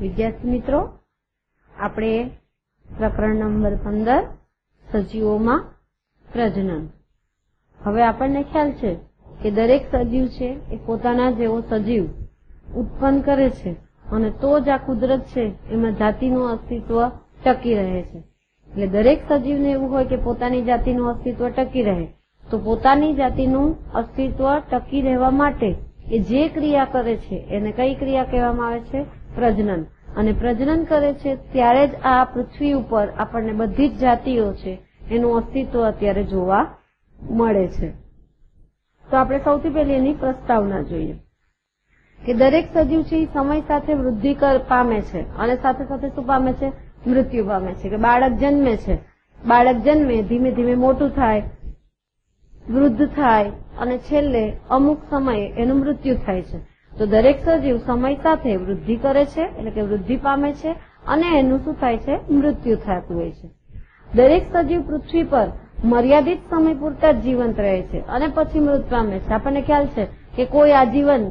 વિદ્યાર્થી મિત્રો, આપણે પ્રકરણ નંબર 15 સજીવોમાં પ્રજનન. હવે આપણને ખ્યાલ છે કે દરેક સજીવ છે એ પોતાના જેવો સજીવ ઉત્પન્ન કરે છે અને તો જ આ કુદરત છે એમાં જાતિનું અસ્તિત્વ ટકી રહે છે. એટલે દરેક સજીવને એવું હોય કે પોતાની જાતિનું અસ્તિત્વ ટકી રહે, તો પોતાની જાતિનું અસ્તિત્વ ટકી રહેવા માટે એ જે ક્રિયા કરે છે એને કઈ ક્રિયા કહેવામાં આવે છે? પ્રજનન. અને પ્રજનન કરે છે ત્યારે જ આ પૃથ્વી ઉપર આપણને બધી જ જાતિઓ છે એનું અસ્તિત્વ અત્યારે જોવા મળે છે. તો આપણે સૌથી પહેલી એની પ્રસ્તાવના જોઈએ કે દરેક સજીવ છે એ સમય સાથે વૃદ્ધિ પામે છે અને સાથે સાથે શું પામે છે? મૃત્યુ પામે છે. કે બાળક જન્મે છે, બાળક જન્મે ધીમે ધીમે મોટું થાય, વૃદ્ધ થાય અને છેલ્લે અમુક સમયે એનું મૃત્યુ થાય છે. તો દરેક સજીવ સમય સાથે વૃદ્ધિ કરે છે, એટલે કે વૃદ્ધિ પામે છે અને એનું શું થાય છે? મૃત્યુ થતું હોય છે. દરેક સજીવ પૃથ્વી પર મર્યાદિત સમય પૂરતા જ જીવંત રહે છે અને પછી મૃત પામે છે. આપણને ખ્યાલ છે કે કોઈ આજીવન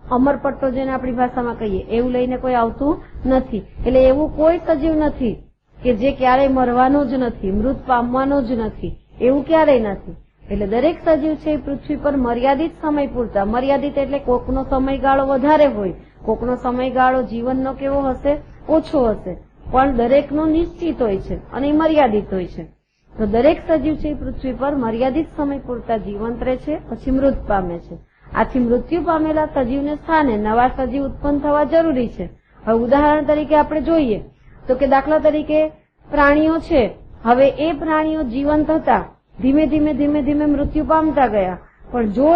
અમરપટ્ટો જેને આપણી ભાષામાં કહીએ એવું લઈને કોઈ આવતું નથી. એટલે એવું કોઈ સજીવ નથી કે જે ક્યારેય મરવાનો જ નથી, મૃત પામવાનો જ નથી, એવું ક્યારેય નથી. એટલે દરેક સજીવ છે એ પૃથ્વી પર મર્યાદિત સમય પૂરતા, મર્યાદિત એટલે કોકનો સમયગાળો વધારે હોય, કોકનો સમયગાળો જીવનનો કેવો હશે? ઓછો હશે, પણ દરેકનો નિશ્ચિત હોય છે અને મર્યાદિત હોય છે. તો દરેક સજીવ છે એ પૃથ્વી પર મર્યાદિત સમય પૂરતા જીવંત રહે છે, પછી મૃત પામે છે. આથી મૃત્યુ પામેલા સજીવને સ્થાને નવા સજીવ ઉત્પન્ન થવા જરૂરી છે. હવે ઉદાહરણ તરીકે આપણે જોઈએ તો કે દાખલા તરીકે પ્રાણીઓ છે, હવે એ પ્રાણીઓ જીવંત હતા, ધીમે ધીમે મૃત્યુ પામતા ગયા, પણ જો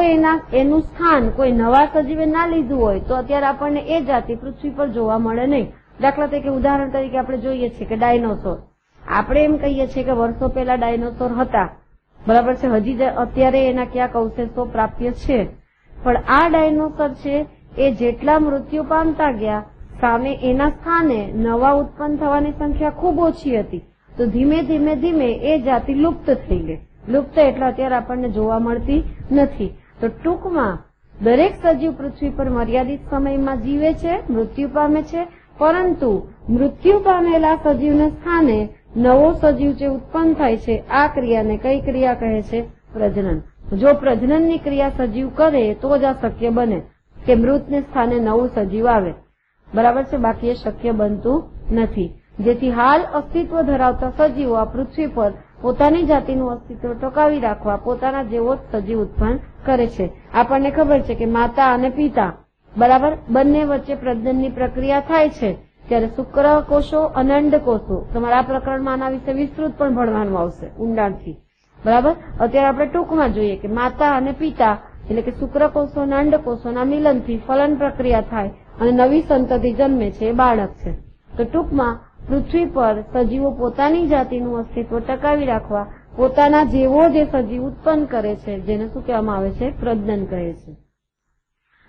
એનું સ્થાન કોઈ નવા સજીવે ના લીધું હોય તો અત્યારે આપણને એ જાતિ પૃથ્વી પર જોવા મળે નહીં. દાખલા તરીકે ઉદાહરણ તરીકે આપણે જોઈએ છીએ કે ડાયનોસોર. આપણે એમ કહીએ છીએ કે વર્ષો પહેલા ડાયનોસોર હતા, બરાબર છે, હજી અત્યારે એના ક્યાંક અવશેષો પ્રાપ્ય છે, પણ આ ડાયનોસોર છે એ જેટલા મૃત્યુ પામતા ગયા સામે એના સ્થાને નવા ઉત્પન્ન થવાની સંખ્યા ખૂબ ઓછી હતી. તો ધીમે ધીમે એ જાતિ લુપ્ત થઈ ગઈ. લુપ્ત એટલે અત્યારે આપણને જોવા મળતી નથી. તો ટૂંકમાં દરેક સજીવ પૃથ્વી પર મર્યાદિત સમયમાં જીવે છે, મૃત્યુ પામે છે, પરંતુ મૃત્યુ પામેલા સજીવને સ્થાને નવો સજીવ જે ઉત્પન્ન થાય છે આ ક્રિયાને કઈ ક્રિયા કહે છે? પ્રજનન. જો પ્રજનનની ક્રિયા સજીવ કરે તો જ આ શક્ય બને કે મૃતને સ્થાને નવું સજીવ આવે, બરાબર છે, બાકી એ શક્ય બનતું નથી. જેથી હાલ અસ્તિત્વ ધરાવતા સજીવો આ પૃથ્વી પર પોતાની જાતિનું અસ્તિત્વ ટકાવી રાખવા પોતાના જેવો જ સજીવ ઉત્પન્ન કરે છે. આપણને ખબર છે કે માતા અને પિતા, બરાબર, બંને વચ્ચે પ્રજનનની પ્રક્રિયા થાય છે ત્યારે શુક્રકોષો અને અંડકોષો, તમારે આ પ્રકરણમાં આના વિશે વિસ્તૃત પણ ભણવાનું આવશે ઊંડાણથી, બરાબર. અત્યારે આપણે ટૂંકમાં જોઈએ કે માતા અને પિતા એટલે કે શુક્રકોષો અને અંડકોષોના મિલનથી ફલન પ્રક્રિયા થાય અને નવી સંતતિ જન્મે છે, એ બાળક છે. તો ટૂંકમાં પૃથ્વી પર સજીવો પોતાની જાતિનું અસ્તિત્વ ટકાવી રાખવા પોતાના જેવો જે સજીવ ઉત્પન્ન કરે છે જેને શું કહેવામાં આવે છે? પ્રજનન કહે છે.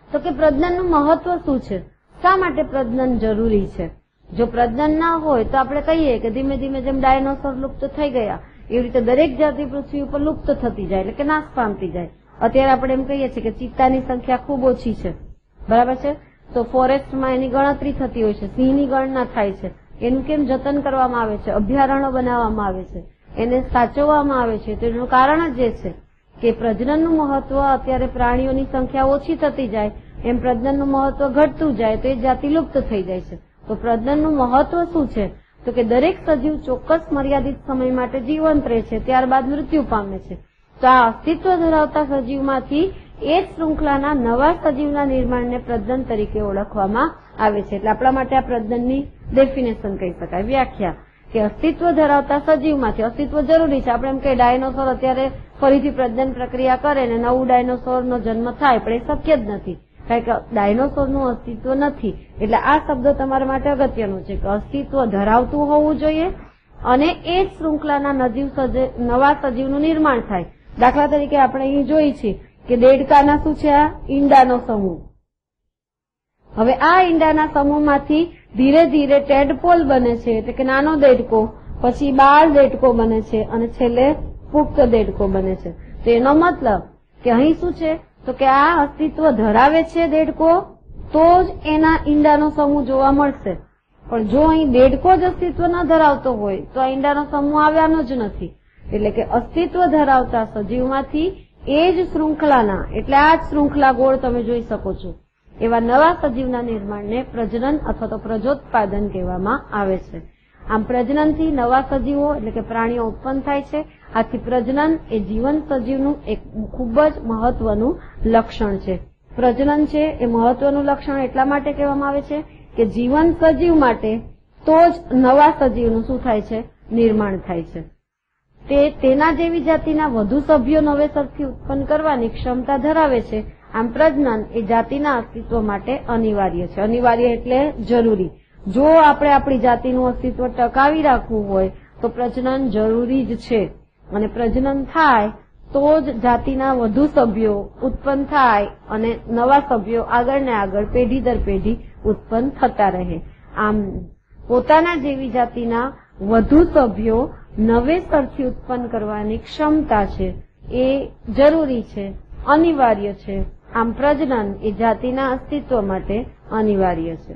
તો કે પ્રજનનનું મહત્વ શું છે? શા માટે પ્રજનન જરૂરી છે? જો પ્રજનન ના હોય તો આપણે કહીએ કે ધીમે ધીમે જેમ ડાયનોસોર લુપ્ત થઈ ગયા એવી રીતે દરેક જાતિ પૃથ્વી ઉપર લુપ્ત થતી જાય, એટલે કે નાશ પામતી જાય. અત્યારે આપણે એમ કહીએ છીએ કે ચિત્તાની સંખ્યા ખૂબ ઓછી છે, બરાબર છે, તો ફોરેસ્ટમાં એની ગણતરી થતી હોય છે, સિંહની ગણના થાય છે, એનું કેમ જતન કરવામાં આવે છે? અભયારણ્ય બનાવવામાં આવે છે, એને સાચવવામાં આવે છે. તો એનું કારણ જ એ છે કે પ્રજનનનું મહત્વ અત્યારે પ્રાણીઓની સંખ્યા ઓછી થતી જાય એમ પ્રજનનનું મહત્વ ઘટતું જાય તો એ જાતિ લુપ્ત થઈ જાય છે. તો પ્રજનનનું મહત્વ શું છે? તો કે દરેક સજીવ ચોક્કસ મર્યાદિત સમય માટે જીવંત રહે છે, ત્યારબાદ મૃત્યુ પામે છે. તો આ અસ્તિત્વ ધરાવતા સજીવમાંથી એ જ શૃંખલાના નવા સજીવના નિર્માણને પ્રજનન તરીકે ઓળખવામાં આવે છે. એટલે આપણા માટે આ પ્રજનનની ડેફિનેશન કહી શકાય, વ્યાખ્યા, કે અસ્તિત્વ ધરાવતા સજીવમાંથી, અસ્તિત્વ જરૂરી છે. આપણે એમ કે ડાયનોસોર અત્યારે ફરીથી પ્રજનન પ્રક્રિયા કરે ને નવું ડાયનોસોરનો જન્મ થાય, પણ એ શક્ય જ નથી, કારણ કે ડાયનોસોરનું અસ્તિત્વ નથી. એટલે આ શબ્દ તમારા માટે અગત્યનો છે કે અસ્તિત્વ ધરાવતું હોવું જોઈએ અને એ જ શૃંખલાના નવા સજીવનું નિર્માણ થાય. દાખલા તરીકે આપણે અહીં જોઈ છે કે દેડકાના શું છે? આ ઈંડાનો સમૂહ. હવે આ ઈંડાના સમૂહમાંથી ધીરે ધીરે ટેડપોલ બને છે, એટલે કે નાનો દેડકો, પછી બાળ દેડકો બને છે અને છેલ્લે પુખ્ત દેડકો બને છે. તો એનો મતલબ કે અહીં શું છે? તો કે આ અસ્તિત્વ ધરાવે છે દેડકો તો જ એના ઈંડાનો સમૂહ જોવા મળશે. પણ જો અહીં દેડકો જ અસ્તિત્વ ન ધરાવતો હોય તો આ ઈંડાનો સમૂહ આવ્યાનો જ નથી. એટલે કે અસ્તિત્વ ધરાવતા સજીવમાંથી એ જ શૃંખલાના, એટલે આ જ શૃંખલા ગોળ તમે જોઈ શકો છો, એવા નવા સજીવના નિર્માણને પ્રજનન અથવા તો પ્રજોત્પાદન કહેવામાં આવે છે. આમ પ્રજનનથી નવા સજીવો એટલે કે પ્રાણીઓ ઉત્પન્ન થાય છે. આથી પ્રજનન એ જીવંત સજીવનું એક ખૂબ જ મહત્વનું લક્ષણ છે. પ્રજનન છે એ મહત્વનું લક્ષણ એટલા માટે કહેવામાં આવે છે કે જીવંત સજીવ માટે તો જ નવા સજીવનું શું થાય છે? નિર્માણ થાય છે. તે તેના જેવી જાતિના વધુ સભ્યો નવેસરથી ઉત્પન્ન કરવાની ક્ષમતા ધરાવે છે. આમ પ્રજનન એ જાતિના અસ્તિત્વ માટે અનિવાર્ય છે. અનિવાર્ય એટલે જરૂરી. જો આપણે આપણી જાતિનું અસ્તિત્વ ટકાવી રાખવું હોય તો પ્રજનન જરૂરી જ છે. અને પ્રજનન થાય તો જ જાતિના વધુ સભ્યો ઉત્પન્ન થાય અને નવા સભ્યો આગળ ને આગળ પેઢી દર પેઢી ઉત્પન્ન થતા રહે. આમ પોતાના જેવી જાતિના વધુ સભ્યો નવેસરથી ઉત્પન્ન કરવાની ક્ષમતા છે એ જરૂરી છે, અનિવાર્ય છે. આમ પ્રજનન એ જાતિના અસ્તિત્વ માટે અનિવાર્ય છે.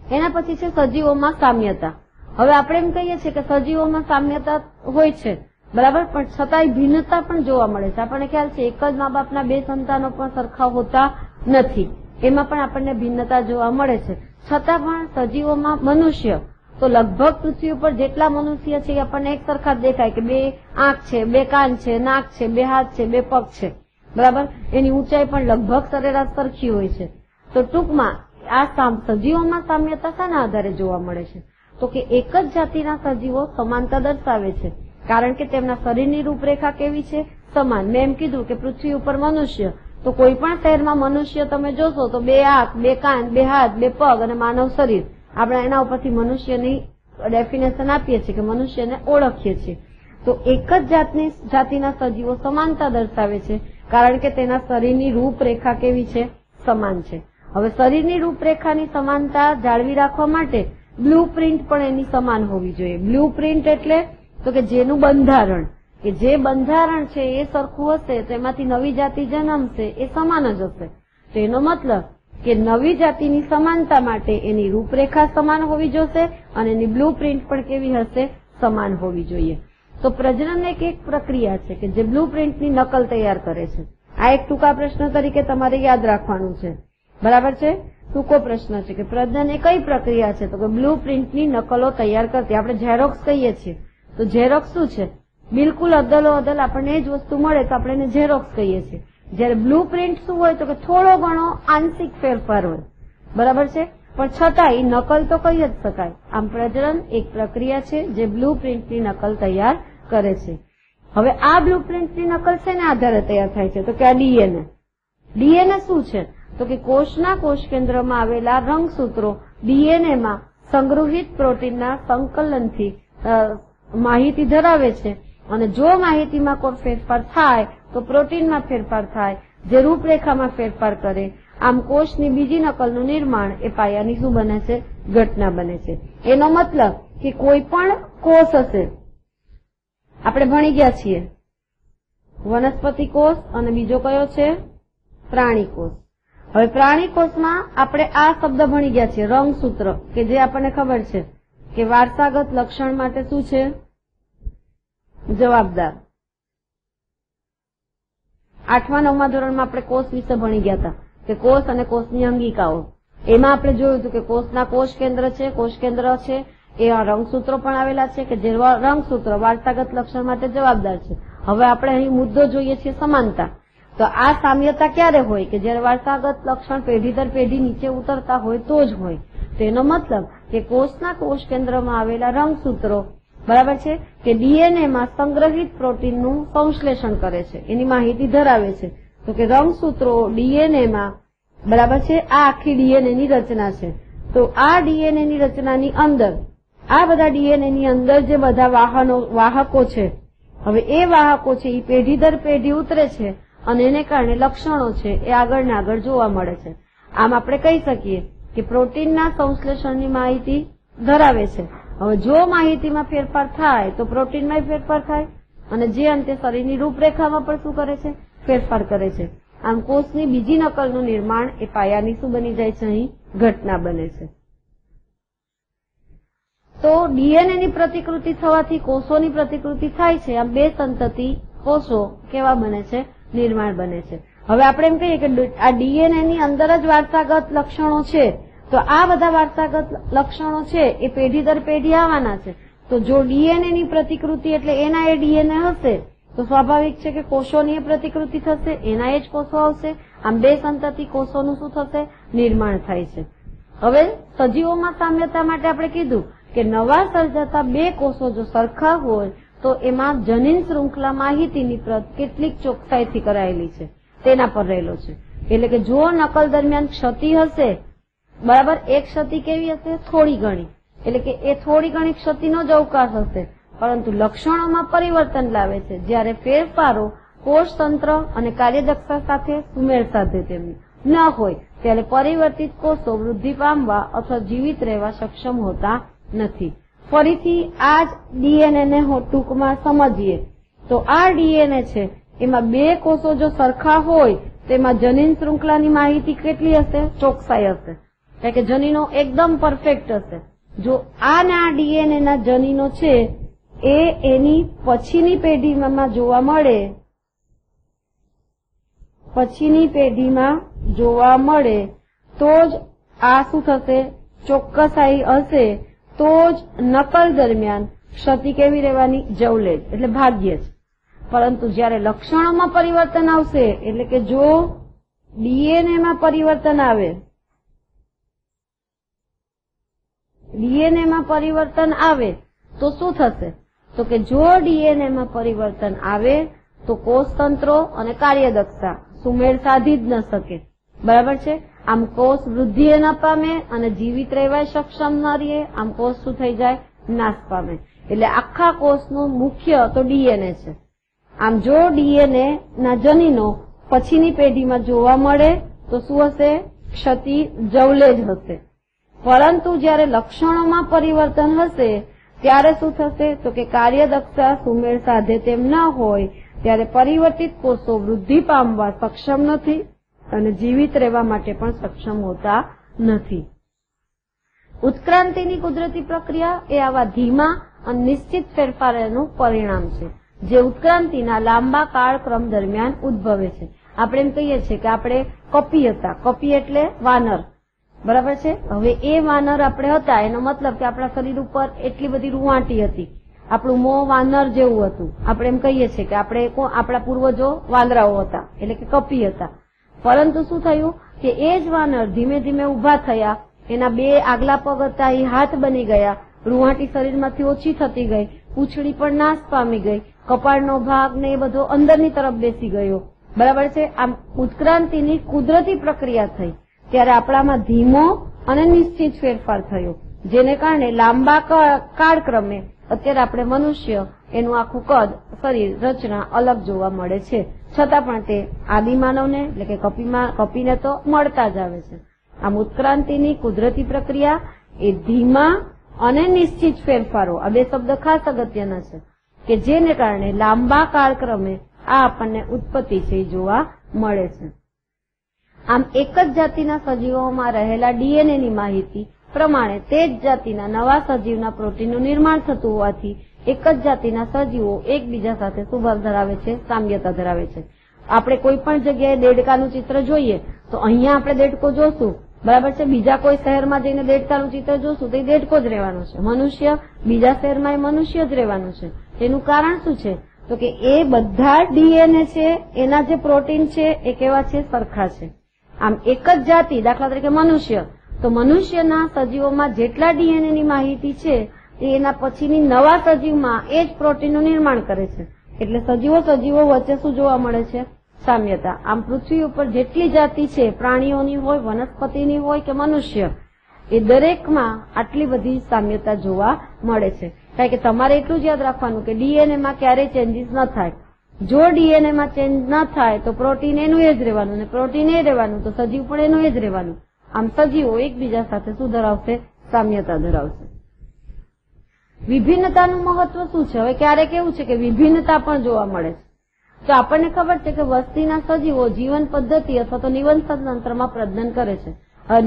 એના પછી છે સજીવોમાં સામ્યતા. હવે આપણે એમ કહીએ છીએ કે સજીવોમાં સામ્યતા હોય છે, બરાબર, પણ છતાંય ભિન્નતા પણ જોવા મળે છે. આપણને ખ્યાલ છે એક જ મા બાપના બે સંતાનો પણ સરખા હોતા નથી, એમાં પણ આપણને ભિન્નતા જોવા મળે છે. છતાં પણ સજીવોમાં મનુષ્ય તો લગભગ પૃથ્વી ઉપર જેટલા મનુષ્ય છે એ આપણને એક સરખા જ દેખાય કે બે આંખ છે, બે કાન છે, નાક છે, બે હાથ છે, બે પગ છે, બરાબર. એની ઊંચાઈ પણ લગભગ સરેરાશ સરખી હોય છે. તો ટૂંકમાં આ સજીવોમાં સામ્યતા શાના આધારે જોવા મળે છે? તો કે એક જ જાતિના સજીવો સમાનતા દર્શાવે છે, કારણ કે તેમના શરીરની રૂપરેખા કેવી છે? સમાન. મેં એમ કીધું કે પૃથ્વી ઉપર મનુષ્ય, તો કોઈ પણ શહેરમાં મનુષ્ય તમે જોશો તો બે આંખ, બે કાન, બે હાથ, બે પગ અને માનવ શરીર. આપણે એના ઉપરથી મનુષ્યની ડેફિનેશન આપીએ છીએ કે મનુષ્યને ઓળખીએ છીએ. તો એક જ જાતિના સજીવો સમાનતા દર્શાવે છે, કારણ કે તેના શરીરની રૂપરેખા કેવી છે? સમાન છે. હવે શરીરની રૂપરેખાની સમાનતા જાળવી રાખવા માટે બ્લુ પ્રિન્ટ પણ એની સમાન હોવી જોઈએ. બ્લુ પ્રિન્ટ એટલે તો કે જેનું બંધારણ, કે જે બંધારણ છે એ સરખું હશે તો એમાંથી નવી જાતિ જન્મશે એ સમાન જ હશે. તો એનો મતલબ કે નવી જાતિની સમાનતા માટે એની રૂપરેખા સમાન હોવી જોઈએ અને એની બ્લુ પ્રિન્ટ પણ કેવી હશે? સમાન હોવી જોઈએ. તો પ્રજનન એક પ્રક્રિયા છે કે જે બ્લુ પ્રિન્ટની નકલ તૈયાર કરે છે. આ એક ટૂંકા પ્રશ્ન તરીકે તમારે યાદ રાખવાનું છે, બરાબર છે. ટૂંકો પ્રશ્ન છે કે પ્રજનન એ કઈ પ્રક્રિયા છે? તો કે બ્લુ પ્રિન્ટની નકલો તૈયાર કરતી. આપણે ઝેરોક્સ કહીએ છીએ. તો ઝેરોક્સ શું છે? બિલકુલ અદલો અદલ આપણને એ જ વસ્તુ મળે તો આપણે એને ઝેરોક્સ કહીએ છીએ. જયારે બ્લુ પ્રિન્ટ શું હોય? તો કે થોડો ઘણો આંશિક ફેરફાર હોય, બરાબર છે, પણ છતાંય નકલ તો કહી જ શકાય. આમ પ્રજનન એક પ્રક્રિયા છે જે બ્લુ પ્રિન્ટની નકલ તૈયાર કરે છે. હવે આ બ્લુ પ્રિન્ટની નકલ છે ને આધારે તૈયાર થાય છે? તો કે આ ડીએનએ. ડીએનએ શું છે? તો કે કોષના કોષ કેન્દ્રમાં આવેલા રંગસૂત્રો ડીએનએમાં સંગ્રહિત પ્રોટીનના સંકલનથી માહિતી ધરાવે છે. અને જો માહિતીમાં કોઈ ફેરફાર થાય તો પ્રોટીનમાં ફેરફાર થાય, જે રૂપરેખામાં ફેરફાર કરે. આમ કોષની બીજી નકલનું નિર્માણ એ પાયાની શું બને છે? ઘટના બને છે. એનો મતલબ કે કોઈ પણ કોષ હશે, આપણે ભણી ગયા છીએ વનસ્પતિ કોષ અને બીજો કયો છે? પ્રાણી કોષ. હવે પ્રાણી કોષમાં આપણે આ શબ્દ ભણી ગયા છીએ રંગસૂત્ર, કે જે આપણને ખબર છે કે વારસાગત લક્ષણ માટે શું છે? જવાબદાર. 8મા 9મા ધોરણમાં આપણે કોષ વિશે ભણી ગયા હતા કે કોષ અને કોષની અંગિકાઓ. એમાં આપણે જોયું હતું કે કોષના કોષ કેન્દ્ર છે, કોષ કેન્દ્ર છે એ રંગસૂત્રો પણ આવેલા છે કે જે રંગસૂત્ર વારસાગત લક્ષણ માટે જવાબદાર છે. હવે આપણે અહીં મુદ્દો જોઈએ છીએ સમાનતા. તો આ સામ્યતા ક્યારે હોય? કે જયારે વારસાગત લક્ષણ પેઢી દર પેઢી નીચે ઉતરતા હોય તો જ હોય. તેનો મતલબ કે કોષના કોષ કેન્દ્રમાં આવેલા રંગસૂત્રો, બરાબર છે, કે ડીએનએમાં સંગ્રહિત પ્રોટીનનું સંશ્લેષણ કરે છે, એની માહિતી ધરાવે છે. તો કે રંગસૂત્રો ડીએનએમાં, બરાબર છે, આ આખી ડીએનએની રચના છે. તો આ ડીએનએની રચનાની અંદર, આ બધા ડીએનએની અંદર જે બધા વાહકો છે, હવે એ વાહકો છે એ પેઢી દર પેઢી ઉતરે છે અને એને કારણે લક્ષણો છે એ આગળ ને આગળ જોવા મળે છે. આમ આપણે કહી શકીએ કે પ્રોટીનના સંશ્લેષણની માહિતી ધરાવે છે. હવે જો માહિતીમાં ફેરફાર થાય તો પ્રોટીનમાં ફેરફાર થાય અને જે અંતે શરીરની રૂપરેખામાં પણ શું કરે છે? ફેરફાર કરે છે. આમ કોષની બીજી નકલનું નિર્માણ એ પાયાની શું બની જાય છે? અહીં ઘટના બને છે. તો ડીએનએ ની પ્રતિકૃતિ થવાથી કોષોની પ્રતિકૃતિ થાય છે. આમ બે સંતતિ કોષો કેવા બને છે? નિર્માણ બને છે. હવે આપણે એમ કહીએ કે આ ડીએનએ ની અંદર જ વારસાગત લક્ષણો છે, તો આ બધા વારસાગત લક્ષણો છે એ પેઢી દર પેઢી આવવાના છે. તો જો ડીએનએ ની પ્રતિકૃતિ એટલે એના એ ડીએનએ હશે તો સ્વાભાવિક છે કે કોષોની એ પ્રતિકૃતિ થશે, એના એ જ કોષો આવશે. આમ બે સંતતિ કોષોનું શું થશે? નિર્માણ થાય છે. હવે સજીવોમાં સામ્યતા માટે આપણે કીધું કે નવા સર્જાતા બે કોષો જો સરખા હોય તો એમાં જનીન શૃંખલા માહિતીની પ્રત કેટલીક ચોકસાઈથી કરાયેલી છે તેના પર રહેલો છે. એટલે કે જો નકલ દરમિયાન ક્ષતિ હશે, બરાબર, એક ક્ષતિ કેવી હશે? થોડી ઘણી, એટલે કે એ થોડી ઘણી ક્ષતિનો જ અવકાશ હશે, પરંતુ લક્ષણોમાં પરિવર્તન લાવે છે જ્યારે ફેરફારો કોષતંત્ર અને કાર્યદક્ષતા સાથે સુમેળ સાધે તેમ ન હોય ત્યારે પરિવર્તિત કોષો વૃદ્ધિ પામવા અથવા જીવિત રહેવા સક્ષમ હોતા નથી. ફરીથી આ જ ડીએનએ ને ટૂંકમાં સમજીએ તો આ ડીએનએ છે એમાં બે કોષો જો સરખા હોય તેમાં જનીન શૃંખલાની માહિતી કેટલી હશે? ચોકસાઈ હશે, એટલે કે જનીનો એકદમ પરફેક્ટ હશે. જો આ ને આ ડીએનએ ના જનીનો છે એ એની પછીની પેઢીમાં જોવા મળે, તો જ આ શું થશે? ચોક્કસાઈ હશે, તો જ નકલ દરમિયાન ક્ષતિ કેવી રહેવાની? જવલેજ, એટલે ભાગ્યે જ. પરંતુ જ્યારે લક્ષણોમાં પરિવર્તન આવશે, એટલે કે જો ડીએનએ માં પરિવર્તન આવે, તો શું થશે? તો કે જો ડીએનએ માં પરિવર્તન આવે તો કોષતંત્રો અને કાર્યદક્ષતા સુમેળ સાધી જ ન શકે, બરાબર છે. આમ કોષ વૃદ્ધિ ન પામે અને જીવિત રહેવા સક્ષમ ન રહે. આમ કોષ શું થઈ જાય? નાશ પામે. એટલે આખા કોષનું મુખ્ય તો ડીએનએ છે. આમ જો ડીએનએ ના જનીનો પછીની પેઢીમાં જોવા મળે તો શું હશે? ક્ષતિ જવલેજ હશે. પરંતુ જ્યારે લક્ષણોમાં પરિવર્તન હશે ત્યારે શું થશે? તો કે કાર્યદક્ષતા સુમેળ સાધે તેમ ન હોય ત્યારે પરિવર્તિત કોષો વૃદ્ધિ પામવા સક્ષમ નથી અને જીવિત રહેવા માટે પણ સક્ષમ હોતા નથી. ઉત્ક્રાંતિની કુદરતી પ્રક્રિયા એ આવા ધીમા અને નિશ્ચિત ફેરફારોનું પરિણામ છે જે ઉત્ક્રાંતિના લાંબા કાળક્રમ દરમિયાન ઉદ્ભવે છે. આપણે એમ કહીએ છીએ કે આપણે કપી હતા, કપી એટલે વાનર, બરાબર છે. હવે એ વાનર આપણે હતા એનો મતલબ કે આપણા શરીર ઉપર એટલી બધી રૂંવાટી હતી, આપણું મોં વાનર જેવું હતું. આપણે એમ કહીએ છીએ કે આપણા પૂર્વજો વાંદરાઓ હતા, એટલે કે કપી હતા. પરંતુ શું થયું કે એ જ વાનર ધીમે ધીમે ઉભા થયા, એના બે આગલા પગ હતા એ હાથ બની ગયા, રૂંવાટી શરીરમાંથી ઓછી થતી ગઈ, પૂંછડી પણ નાશ પામી ગઈ, કપાળનો ભાગ ને એ બધો અંદરની તરફ બેસી ગયો, બરાબર છે. આમ ઉત્ક્રાંતિની કુદરતી પ્રક્રિયા થઈ ત્યારે આપણામાં ધીમો અને નિશ્ચિત ફેરફાર થયો, જેને કારણે લાંબા કાળક્રમે અત્યારે આપણે મનુષ્ય એનું આખું કદ, શરીર, રચના અલગ જોવા મળે છે. છતાં પણ તે આદિમાનવને એટલે કે કપીને તો મળતા જ આવે છે. આમ ઉત્ક્રાંતિની કુદરતી પ્રક્રિયા એ ધીમા અને નિશ્ચિત ફેરફારો, આ બે શબ્દ ખાસ અગત્યના છે કે જેને કારણે લાંબા કાળક્રમે આ આપણને ઉત્પત્તિ છે જોવા મળે છે. આમ એક જ જાતિના સજીવોમાં રહેલા ડીએનએ ની માહિતી પ્રમાણે તે જ જાતિના નવા સજીવના પ્રોટીનનું નિર્માણ થતું હોવાથી એક જ જાતિના સજીવો એકબીજા સાથે સુભાવ ધરાવે છે, સામ્યતા ધરાવે છે. આપણે કોઈ પણ જગ્યાએ દેડકાનું ચિત્ર જોઈએ તો અહીંયા આપણે દેડકો જોશું, બરાબર છે. બીજા કોઈ શહેરમાં જઈને દેડકાનું ચિત્ર જોશું તો એ દેડકો જ રહેવાનું છે. મનુષ્ય બીજા શહેરમાં એ મનુષ્ય જ રહેવાનું છે. તેનું કારણ શું છે? તો કે એ બધા ડીએનએ છે એના જે પ્રોટીન છે એ કેવા છે? સરખા છે. આમ એક જ જાતિ, દાખલા તરીકે મનુષ્ય, તો મનુષ્યના સજીવોમાં જેટલા ડીએનએ ની માહિતી છે એના પછીની નવા સજીવમાં એ જ પ્રોટીનનું નિર્માણ કરે છે. એટલે સજીવો વચ્ચે શું જોવા મળે છે? સામ્યતા. આમ પૃથ્વી ઉપર જેટલી જાતિ છે, પ્રાણીઓની હોય, વનસ્પતિની હોય કે મનુષ્ય, એ દરેકમાં આટલી બધી સામ્યતા જોવા મળે છે. કારણ કે તમારે એટલું જ યાદ રાખવાનું કે ડીએનએ માં ક્યારેય ચેન્જીસ ન થાય. જો ડીએનએ માં ચેન્જ ન થાય તો પ્રોટીન એનું એ જ રહેવાનું, અને પ્રોટીન એ રહેવાનું તો સજીવ પણ એનું એ જ રહેવાનું. આમ સજીવો એકબીજા સાથે શું ધરાવશે? સામ્યતા ધરાવશે. વિભિન્નતાનું મહત્વ શું છે? હવે ક્યારેક એવું છે કે વિભિન્નતા પણ જોવા મળે છે. તો આપણને ખબર છે કે વસ્તીના સજીવો જીવન પદ્ધતિ અથવા તો નિવસન તંત્રમાં પ્રજનન કરે છે.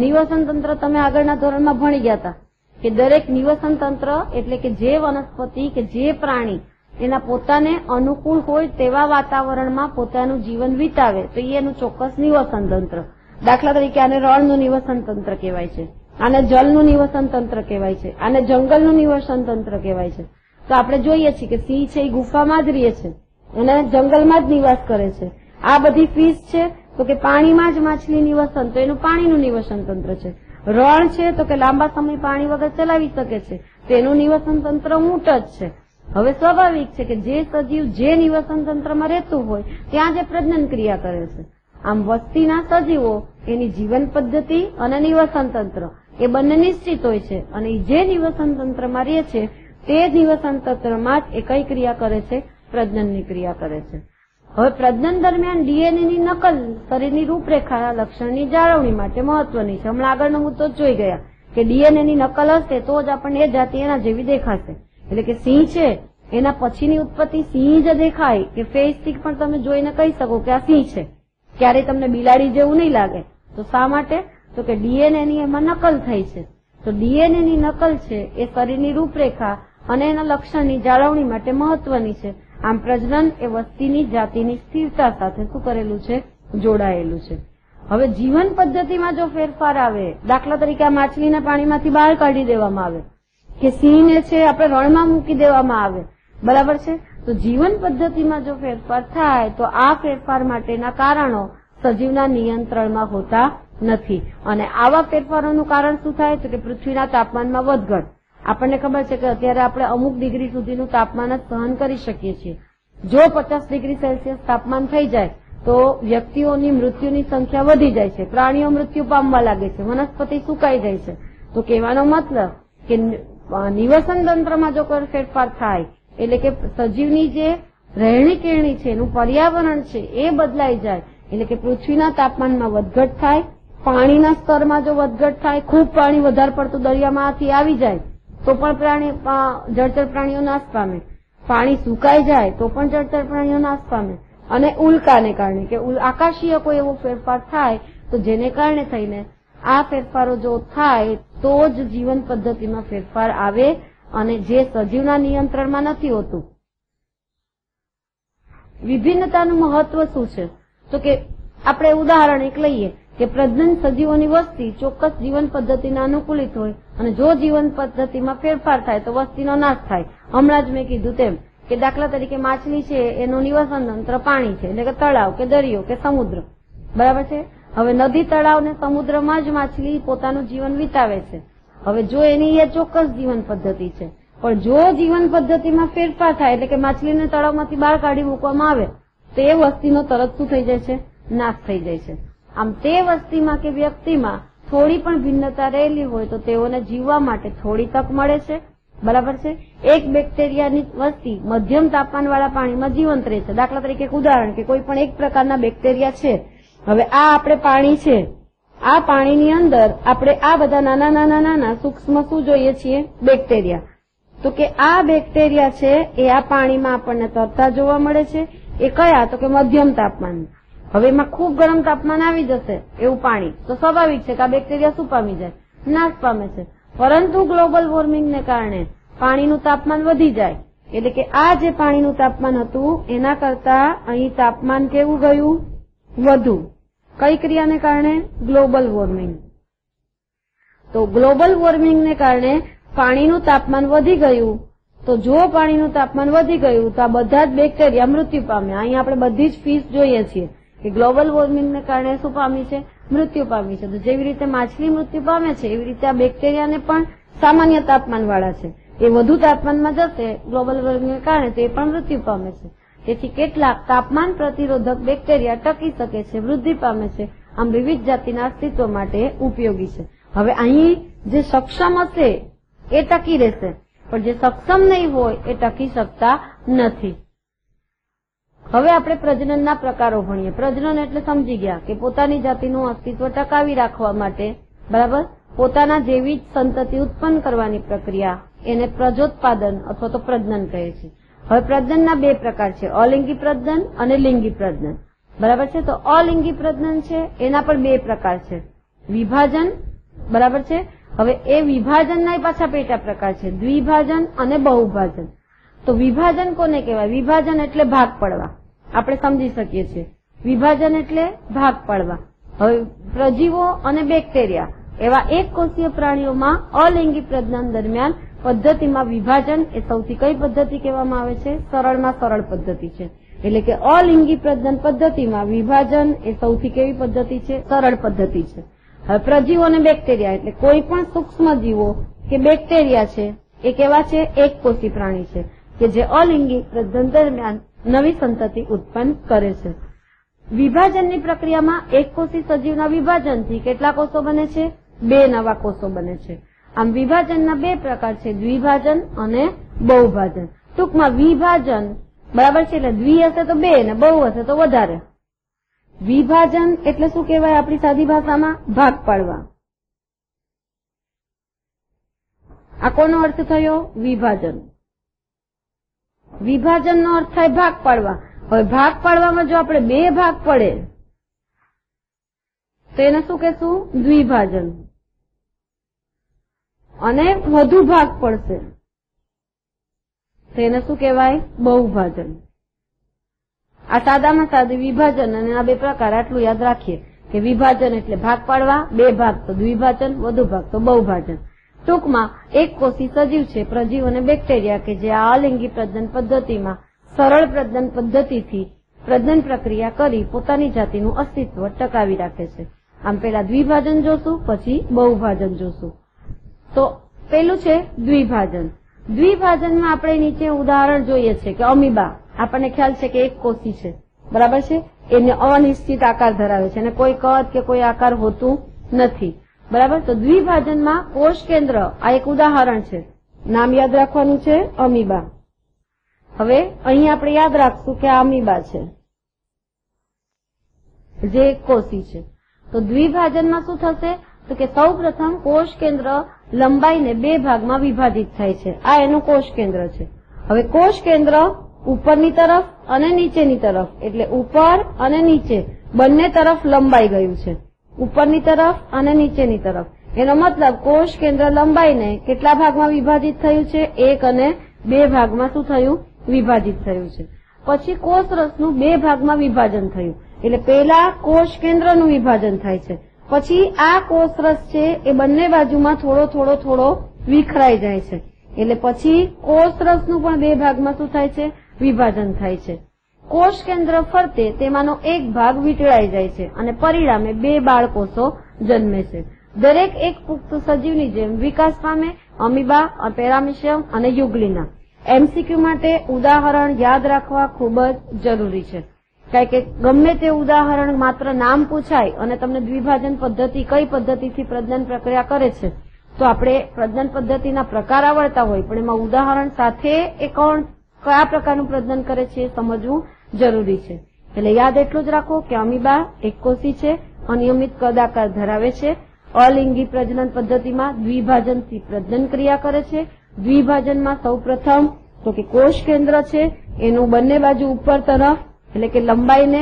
નિવસન તંત્ર તમે આગળના ધોરણમાં ભણી ગયા હતા કે દરેક નિવસન તંત્ર એટલે કે જે વનસ્પતિ કે જે પ્રાણી એના પોતાને અનુકૂળ હોય તેવા વાતાવરણમાં પોતાનું જીવન વિતાવે તો એનું ચોક્કસ નિવસન તંત્ર. દાખલા તરીકે આને રણનું નિવસન તંત્ર કહેવાય છે, આને જલનું નિવસન તંત્ર કહેવાય છે, આને જંગલનું નિવસન તંત્ર કહેવાય છે. તો આપણે જોઈએ છીએ કે સિંહ છે એ ગુફામાં જ રહે છે અને જંગલમાં જ નિવાસ કરે છે. આ બધી ફિશ છે તો કે પાણીમાં જ માછલી નિવસન, તો એનું પાણીનું નિવસન તંત્ર છે. રણ છે તો કે લાંબા સમય પાણી વગર ચલાવી શકે છે, તો એનું નિવસન તંત્ર ઊંટ જ છે. હવે સ્વાભાવિક છે કે જે સજીવ જે નિવસન તંત્રમાં રહેતું હોય ત્યાં જે પ્રજનન ક્રિયા કરે છે. આમ વસ્તીના સજીવો એની જીવન પદ્ધતિ અને નિવસન તંત્ર એ બંને નિશ્ચિત હોય છે અને જે નિવસન તંત્રમાં રહે છે તે જ નિવસન તંત્રમાં જ એ કઈ ક્રિયા કરે છે? પ્રજનનની ક્રિયા કરે છે. હવે પ્રજનન દરમિયાન ડીએનએ ની નકલ શરીરની રૂપરેખા લક્ષણની જાળવણી માટે મહત્વની છે. હમણાં આગળનો મુદ્દો જોઈ ગયા કે ડીએનએ ની નકલ હશે તો જ આપણને એ જાતિ એના જેવી દેખાશે. એટલે કે સિંહ છે એના પછીની ઉત્પત્તિ સિંહ જ દેખાય કે ફેસથી પણ તમે જોઈને કહી શકો કે આ સિંહ છે, ક્યારેય તમને બિલાડી જેવું નહીં લાગે. તો શા માટે? તો કે ડીએનએ ની એમાં નકલ થઈ છે. તો ડીએનએ ની નકલ છે એ શરીરની રૂપરેખા અને એના લક્ષણની જાળવણી માટે મહત્વની છે. આમ પ્રજનન એ વસ્તીની જાતિની સ્થિરતા સાથે શું કરેલું છે? જોડાયેલું છે. હવે જીવન પદ્ધતિમાં જો ફેરફાર આવે, દાખલા તરીકે આ માછલીને પાણીમાંથી બહાર કાઢી દેવામાં આવે કે સિંહને છે આપણે રણમાં મૂકી દેવામાં આવે, બરાબર છે, તો જીવન પદ્ધતિમાં જો ફેરફાર થાય તો આ ફેરફાર માટેના કારણો સજીવના નિયંત્રણમાં હોતા નથી. અને આવા ફેરફારોનું કારણ શું થાય? તો કે પૃથ્વીના તાપમાનમાં વધઘટ. આપણને ખબર છે કે અત્યારે આપણે અમુક ડિગ્રી સુધીનું તાપમાન જ સહન કરી શકીએ છીએ. જો 50 ડિગ્રી સેલ્સિયસ તાપમાન થઈ જાય તો વ્યક્તિઓની મૃત્યુની સંખ્યા વધી જાય છે, પ્રાણીઓ મૃત્યુ પામવા લાગે છે, વનસ્પતિ સુકાઈ જાય છે. તો કહેવાનો મતલબ કે નિવસન તંત્રમાં જો કોઈ ફેરફાર થાય એટલે કે સજીવની જે રહેણી કેરણી છે એનું પર્યાવરણ છે એ બદલાઈ જાય એટલે કે પૃથ્વીના તાપમાનમાં વધઘટ થાય, પાણીના સ્તરમાં જો વધઘટ થાય, ખૂબ પાણી વધારે પડતું દરિયામાંથી આવી જાય તો પણ જળચર પ્રાણીઓ નાશ પામે, પાણી સુકાઈ જાય તો પણ જળચર પ્રાણીઓ નાશ પામે. અને ઉલ્કાને કારણે કે આકાશીય કોઈ એવો ફેરફાર થાય તો જેને કારણે થઈને આ ફેરફારો જો થાય તો જ જીવન પદ્ધતિમાં ફેરફાર આવે અને જે સજીવના નિયંત્રણમાં નથી હોતું. વિભિન્નતાનું મહત્વ શું છે? તો કે આપણે ઉદાહરણ એક લઈએ કે પ્રજનન સજીવોની વસ્તી ચોક્કસ જીવન પદ્ધતિના અનુકૂલિત હોય અને જો જીવન પદ્ધતિમાં ફેરફાર થાય તો વસ્તીનો નાશ થાય. હમણાં જ મેં કીધું તેમ કે દાખલા તરીકે માછલી છે એનું નિવસન તંત્ર પાણી છે એટલે કે તળાવ કે દરિયો કે સમુદ્ર, બરાબર છે. હવે નદી, તળાવ ને સમુદ્રમાં જ માછલી પોતાનું જીવન વિતાવે છે. હવે જો એની એ ચોક્કસ જીવન પદ્ધતિ છે, પણ જો જીવન પદ્ધતિમાં ફેરફાર થાય એટલે કે માછલીને તળાવમાંથી બહાર કાઢી મૂકવામાં આવે તો એ વસ્તીનો તરત શું થઈ જાય છે? નાશ થઈ જાય છે. આમ તે વસ્તીમાં કે વ્યક્તિમાં થોડી પણ ભિન્નતા રહેલી હોય તો તેઓને જીવવા માટે થોડી તક મળે છે, બરાબર છે. એક બેક્ટેરિયાની વસ્તી મધ્યમ તાપમાનવાળા પાણીમાં જીવંત રહે છે. દાખલા તરીકે એક ઉદાહરણ કે કોઈ પણ એક પ્રકારના બેક્ટેરિયા છે. હવે આ આપણે પાણી છે, આ પાણીની અંદર આપણે આ બધા નાના નાના નાના સૂક્ષ્મ શું જોઈએ છીએ? બેક્ટેરિયા. તો કે આ બેક્ટેરિયા છે એ આ પાણીમાં આપણને તરતા જોવા મળે છે. એ કયા? તો કે મધ્યમ તાપમાન. હવે એમાં ખૂબ ગરમ તાપમાન આવી જશે એવું પાણી તો સ્વાભાવિક છે કે આ બેક્ટેરિયા શું પામી જાય? નાશ પામે છે. પરંતુ ગ્લોબલ વોર્મિંગને કારણે પાણીનું તાપમાન વધી જાય એટલે કે આ જે પાણીનું તાપમાન હતું એના કરતા અહીં તાપમાન કેવું ગયું? વધુ. કઈ ક્રિયાને કારણે? Global warming. તો ગ્લોબલ વોર્મિંગને કારણે પાણીનું તાપમાન વધી ગયું. તો જો પાણીનું તાપમાન વધી ગયું તો આ બધા જ બેક્ટેરિયા મૃત્યુ પામે. અહીં આપણે બધી જ ફિશ જોઈએ છીએ કે ગ્લોબલ વોર્મિંગને કારણે શું પામી છે? મૃત્યુ પામી છે. તો જેવી રીતે માછલી મૃત્યુ પામે છે એવી રીતે આ બેક્ટેરિયાને પણ સામાન્ય તાપમાન વાળા છે એ વધુ તાપમાનમાં જશે ગ્લોબલ વોર્મિંગને કારણે તો એ પણ મૃત્યુ પામે છે. તેથી કેટલાક તાપમાન પ્રતિરોધક બેક્ટેરિયા ટકી શકે છે, વૃદ્ધિ પામે છે. આમ વિવિધ જાતિના અસ્તિત્વ માટે ઉપયોગી છે. હવે અહીં જે સક્ષમ હશે એ ટકી રહેશે, પણ જે સક્ષમ નહીં હોય એ ટકી શકતા નથી. હવે આપણે પ્રજનનના પ્રકારો ભણીએ. પ્રજનન એટલે સમજી ગયા કે પોતાની જાતિનું અસ્તિત્વ ટકાવી રાખવા માટે, બરાબર, પોતાના જેવી જ સંતતિ ઉત્પન્ન કરવાની પ્રક્રિયા એને પ્રજોત્પાદન અથવા તો પ્રજનન કહે છે. હવે પ્રજનનના બે પ્રકાર છે, અલિંગી પ્રજનન અને લિંગી પ્રજનન, બરાબર છે. તો અલિંગી પ્રજનન છે એના પણ બે પ્રકાર છે, વિભાજન, બરાબર છે, હવે એ વિભાજનના પાછા પેટા પ્રકાર છે, દ્વિભાજન અને બહુભાજન. તો વિભાજન કોને કહેવાય? વિભાજન એટલે ભાગ પાડવા. આપણે સમજી શકીએ છીએ વિભાજન એટલે ભાગ પાડવા. હવે પ્રજીવો અને બેક્ટેરિયા એવા એક કોષીય પ્રાણીઓમાં અલિંગી પ્રજનન દરમિયાન પદ્ધતિમાં વિભાજન એ સૌથી કઈ પદ્ધતિ કહેવામાં આવે છે? સરળમાં સરળ પદ્ધતિ છે. એટલે કે અલિંગી પ્રજનન પદ્ધતિમાં વિભાજન એ સૌથી કેવી પદ્ધતિ છે? સરળ પદ્ધતિ છે. હવે પ્રજીવો અને બેક્ટેરિયા એટલે કોઈ પણ સૂક્ષ્મ જીવો કે બેક્ટેરિયા છે એ કેવા છે? એક કોષી પ્રાણી છે કે જે અલિંગી પ્રજનન દરમિયાન નવી સંતતિ ઉત્પન્ન કરે છે. વિભાજનની પ્રક્રિયામાં એક કોષી સજીવના વિભાજનથી કેટલા કોષો બને છે? 2 નવા કોષો બને છે. આમ વિભાજનના 2 પ્રકાર છે, દ્વિભાજન અને બહુભાજન. ટૂંકમાં વિભાજન બરાબર છે એટલે દ્વિ હશે તો 2 ને બહુ હશે તો વધારે. વિભાજન એટલે શું કહેવાય આપણી સાદી ભાષામાં? ભાગ પાડવા. આ કોનો અર્થ થયો? વિભાજન. વિભાજનનો અર્થ થાય ભાગ પાડવા. હવે ભાગ પાડવામાં જો આપણે 2 ભાગ પડે તો એને શું કહેશું? દ્વિભાજન. અને વધુ ભાગ પડશે તો એને શું કહેવાય? બહુભાજન. આ સાદામાં સાદું વિભાજન અને આ 2 પ્રકાર આટલું યાદ રાખીએ કે વિભાજન એટલે ભાગ પાડવા, 2 ભાગ તો દ્વિભાજન, વધુ ભાગ તો બહુભાજન. ટૂંકમાં એક કોષી સજીવ છે, પ્રજીવ અને બેક્ટેરિયા કે જે આ અલિંગી પ્રજનન પદ્ધતિમાં સરળ પ્રજનન પદ્ધતિથી પ્રજનન પ્રક્રિયા કરી પોતાની જાતિનું અસ્તિત્વ ટકાવી રાખે છે. આમ પેલા દ્વિભાજન જોશું, પછી બહુભાજન જોશું. તો પેલું છે દ્વિભાજન. દ્વિભાજનમાં આપણે નીચે ઉદાહરણ જોઈએ છે કે અમીબા. આપણને ખ્યાલ છે કે એક કોષી છે, બરાબર છે, એને અનિશ્ચિત આકાર ધરાવે છે અને કોઈ કદ કે કોઈ આકાર હોતું નથી, બરાબર. તો દ્વિભાજનમાં કોષ કેન્દ્ર આ એક ઉદાહરણ છે. નામ યાદ રાખવાનું છે, અમીબા. હવે અહીં આપણે યાદ રાખશું કે આ અમીબા છે જે એક કોષી છે. તો દ્વિભાજનમાં શું થશે? તો કે સૌ પ્રથમ કોષ કેન્દ્ર લંબાઈને 2 ભાગમાં વિભાજિત થાય છે. આ એનું કોષ કેન્દ્ર છે. હવે કોષ કેન્દ્ર ઉપરની તરફ અને નીચેની તરફ એટલે ઉપર અને નીચે બંને તરફ લંબાઈ ગયું છે. ઉપરની તરફ અને નીચેની તરફ. એનો મતલબ કોષ કેન્દ્ર લંબાઈને કેટલા ભાગમાં વિભાજિત થયું છે? 1 અને 2 ભાગમાં શું થયું? વિભાજિત થયું છે. પછી કોષરસનું 2 ભાગમાં વિભાજન થયું. એટલે પહેલા કોષ કેન્દ્રનું વિભાજન થાય છે, પછી આ કોષરસ છે એ બંને બાજુમાં થોડો થોડો વિખરાઈ જાય છે. એટલે પછી કોષરસનું પણ 2 ભાગમાં શું થાય છે? વિભાજન થાય છે. કોષ કેન્દ્ર ફરતે તેમાંનો એક ભાગ વીંટળાઈ જાય છે અને પરિણામે 2 બાળકોષો જન્મે છે. દરેક એક પુખ્ત સજીવની જેમ વિકાસ પામે અમીબા, પેરામીશિયમ અને યુગ્લિના. એમસીક્યુ માટે ઉદાહરણ યાદ રાખવા ખૂબ જ જરૂરી છે, કારણ કે ગમે તે ઉદાહરણ માત્ર નામ પૂછાય અને તમને દ્વિભાજન પદ્ધતિ કઈ પદ્ધતિથી પ્રજનન પ્રક્રિયા કરે છે તો આપણે પ્રજનન પદ્ધતિના પ્રકાર આવડતા હોય પણ એમાં ઉદાહરણ સાથે એ કયા પ્રકારનું પ્રજનન કરે છે સમજવું જરૂરી છે. એટલે યાદ એટલું જ રાખો કે અમીબા એક કોષી છે, અનિયમિત કદાકાર ધરાવે છે, અલિંગી પ્રજનન પદ્ધતિમાં દ્વિભાજનથી પ્રજનન ક્રિયા કરે છે. દ્વિભાજનમાં સૌ પ્રથમ તો કે કોષ કેન્દ્ર છે એનું બંને બાજુ ઉપર તરફ એટલે કે લંબાઈને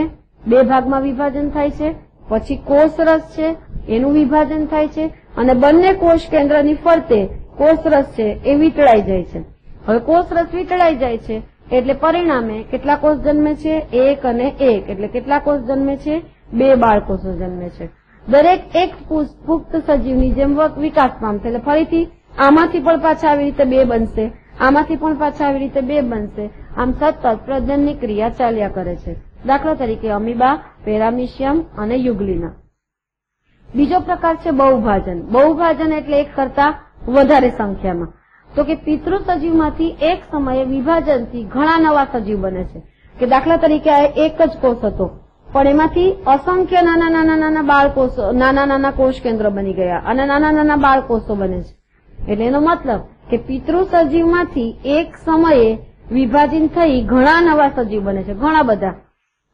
2 ભાગમાં વિભાજન થાય છે. પછી કોષરસ છે એનું વિભાજન થાય છે અને બંને કોષ કેન્દ્રની ફરતે કોષરસ છે એ વીંટળાઈ જાય છે. હવે કોષરસ વીંટળાઈ જાય છે એટલે પરિણામે કેટલા કોષ જન્મે છે? 1 અને 1 એટલે કેટલા કોષ જન્મે છે? 2 બાળકોષો જન્મે છે. દરેક એક પુખ્ત સજીવની જેમ વિકાસ પામશે એટલે ફરીથી આમાંથી પણ પાછા આવી રીતે 2 બનશે, આમાંથી પણ પાછા આવી રીતે 2 બનશે. આમ સતત પ્રજનનની ક્રિયા ચાલ્યા કરે છે. દાખલા તરીકે અમીબા, પેરામીશિયમ અને યુગ્લિના. બીજો પ્રકાર છે બહુભાજન. બહુભાજન એટલે એક કરતા વધારે સંખ્યામાં. તો કે પિતૃ સજીવમાંથી એક સમયે વિભાજનથી ઘણા નવા સજીવ બને છે. કે દાખલા તરીકે આ એક જ કોષ હતો પણ એમાંથી અસંખ્ય નાના બાળકોષો, નાના કોષ કેન્દ્ર બની ગયા અને નાના બાળકોષો બને છે. એટલે એનો મતલબ કે પિતૃ સજીવમાંથી એક સમયે વિભાજન થઈ ઘણા નવા સજીવ બને છે, ઘણા બધા.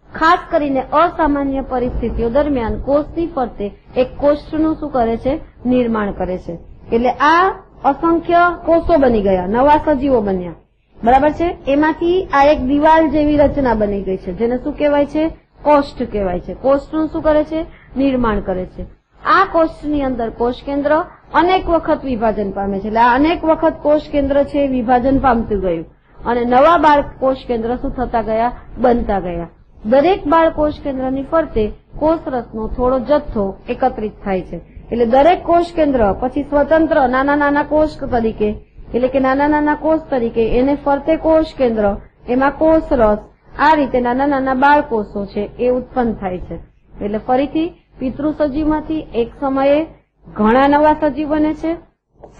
ખાસ કરીને અસામાન્ય પરિસ્થિતિઓ દરમિયાન કોષની ફરતે એક કોષનું શું કરે છે? નિર્માણ કરે છે. એટલે આ અસંખ્ય કોષો બની ગયા, નવા સજીવો બન્યા, બરાબર છે. એમાંથી આ એક દિવાલ જેવી રચના બની ગઈ છે જેને શું કહેવાય છે? કોષ્ઠ કહેવાય છે. કોષ્ઠનું શું કરે છે? નિર્માણ કરે છે. આ કોષની અંદર કોષ કેન્દ્ર અનેક વખત વિભાજન પામે છે. એટલે આ અનેક વખત કોષ કેન્દ્ર છે વિભાજન પામતું ગયું અને નવા બાળ કોષ કેન્દ્ર શું થતા ગયા? બનતા ગયા. દરેક બાળ કોષ કેન્દ્રની ફરતે કોષરસનો થોડો જથ્થો એકત્રિત થાય છે. એટલે દરેક કોષ કેન્દ્ર પછી સ્વતંત્ર નાના નાના કોષ તરીકે, એટલે કે નાના નાના કોષ તરીકે એને ફરતે કોષ કેન્દ્ર, એમાં કોષરસ, આ રીતે નાના નાના બાળ કોષો છે એ ઉત્પન્ન થાય છે. એટલે ફરીથી પિતૃ સજીવમાંથી એક સમયે ઘણા નવા સજીવ બને છે,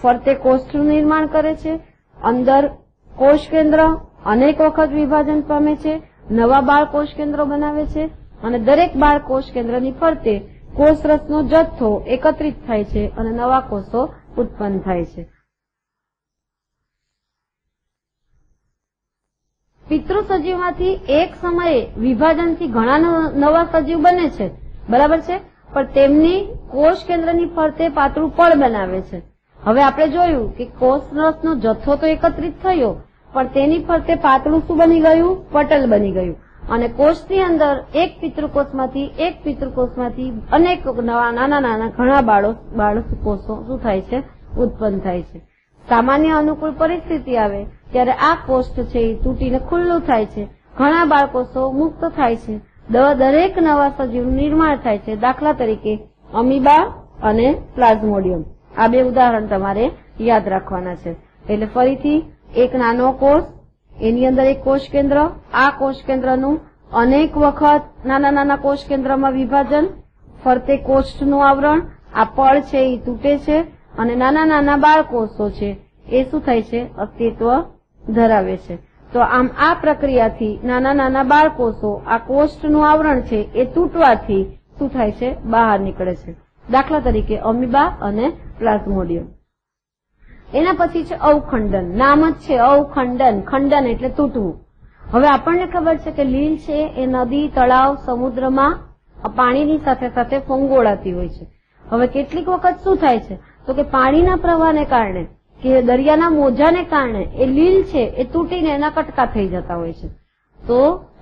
ફરતે કોષનું નિર્માણ કરે છે, અંદર કોષ કેન્દ્ર અનેક વખત વિભાજન પામે છે, નવા બાળ કોષ કેન્દ્રો બનાવે છે અને દરેક બાળ કોષ કેન્દ્રની ફરતે કોષરસનો જથ્થો એકત્રિત થાય છે અને નવા કોષો ઉત્પન્ન થાય છે. પિતૃ સજીવમાંથી એક સમયે વિભાજનથી ઘણા નવા સજીવ બને છે, બરાબર છે, પણ તેમની કોષ કેન્દ્રની ફરતે પાતળું પડ બનાવે છે. હવે આપણે જોયું કે કોષરસનો જથ્થો તો એકત્રિત થયો, પણ તેની ફરતે પાતળું શું બની ગયું? પટલ બની ગયું. અને કોષની અંદર એક પિતૃકોષમાંથી અનેક નાના નાના ઘણા બાળ કોષો શું થાય છે? ઉત્પન્ન થાય છે. સામાન્ય અનુકૂળ પરિસ્થિતિ આવે ત્યારે આ કોષ છે એ તૂટીને ખુલ્લું થાય છે, ઘણા બાળકોષો મુક્ત થાય છે, દરેક નવા સજીવનું નિર્માણ થાય છે. દાખલા તરીકે અમીબા અને પ્લાઝ્મોડિયમ, આ બે ઉદાહરણ તમારે યાદ રાખવાના છે. એટલે ફરીથી એક નાનો કોષ, એની અંદર એક કોષ કેન્દ્ર, આ કોષ કેન્દ્રનું અનેક વખત નાના નાના કોષ કેન્દ્રમાં વિભાજન, ફરતે કોષનું આવરણ, આ પડ છે એ તૂટે છે અને નાના નાના બાળકોષો છે એ શું થાય છે? અસ્તિત્વ ધરાવે છે. તો આમ આ પ્રક્રિયાથી નાના નાના બાળકોષો આ કોષનું આવરણ છે એ તૂટવાથી શું થાય છે? બહાર નીકળે છે. દાખલા તરીકે અમીબા અને પ્લાઝ્મોડિયમ. એના પછી છે અવખંડન. નામ જ છે અવખંડન, ખંડન એટલે તૂટવું. હવે આપણને ખબર છે કે લીલ છે એ નદી, તળાવ, સમુદ્રમાં પાણીની સાથે સાથે ફંગોળાતી હોય છે. હવે કેટલીક વખત શું થાય છે તો કે પાણીના પ્રવાહને કારણે કે દરિયાના મોજાને કારણે એ લીલ છે એ તૂટીને એના કટકા થઈ જતા હોય છે. તો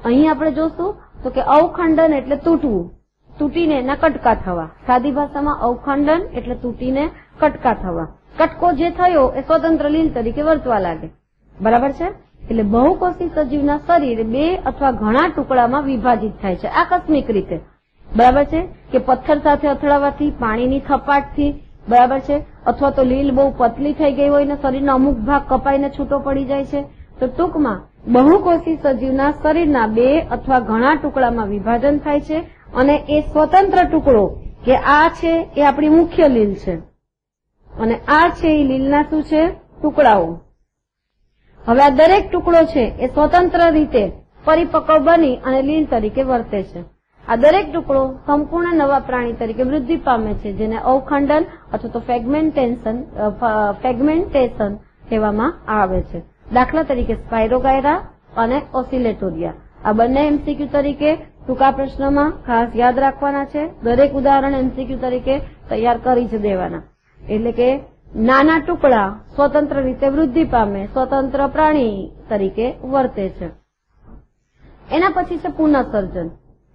અહીં આપણે જોશું તો કે અવખંડન એટલે તૂટવું, તૂટીને એના કટકા થવા. સાદી ભાષામાં અવખંડન એટલે તૂટીને કટકા થવા. કટકો જે થયો એ સ્વતંત્ર લીલ તરીકે વર્તવા લાગે, બરાબર છે. એટલે બહુકોષી સજીવના શરીર બે અથવા ઘણા ટુકડામાં વિભાજિત થાય છે આકસ્મિક રીતે, બરાબર છે, કે પથ્થર સાથે અથડાવાથી, પાણીની થપાટથી, બરાબર છે, અથવા તો લીલ બહુ પતલી થઈ ગઈ હોય ને શરીરનો અમુક ભાગ કપાઈને છૂટો પડી જાય છે. તો ટૂંકમાં બહુકોષી સજીવના શરીરના બે અથવા ઘણા ટુકડામાં વિભાજન થાય છે અને એ સ્વતંત્ર ટુકડો કે આ છે એ આપણી મુખ્ય લીલ છે અને આ છે એ લીલના શું છે? ટુકડાઓ. હવે આ દરેક ટુકડો છે એ સ્વતંત્ર રીતે પરિપક્વ બની અને લીલ તરીકે વર્તે છે. આ દરેક ટુકડો સંપૂર્ણ નવા પ્રાણી તરીકે વૃદ્ધિ પામે છે, જેને અવખંડન અથવા તો ફેગમેન્ટેશન કહેવામાં આવે છે. દાખલા તરીકે સ્પાયરોગાયરા અને ઓસિલેટોરિયા. આ બંને એમસીક્યુ તરીકે ટૂંકા પ્રશ્નમાં ખાસ યાદ રાખવાના છે. દરેક ઉદાહરણ એમસીક્યુ તરીકે તૈયાર કરી જ દેવાના. એટલે કે નાના ટુકડા સ્વતંત્ર રીતે વૃદ્ધિ પામે, સ્વતંત્ર પ્રાણી તરીકે વર્તે છે. એના પછી છે પુનઃસર્જન.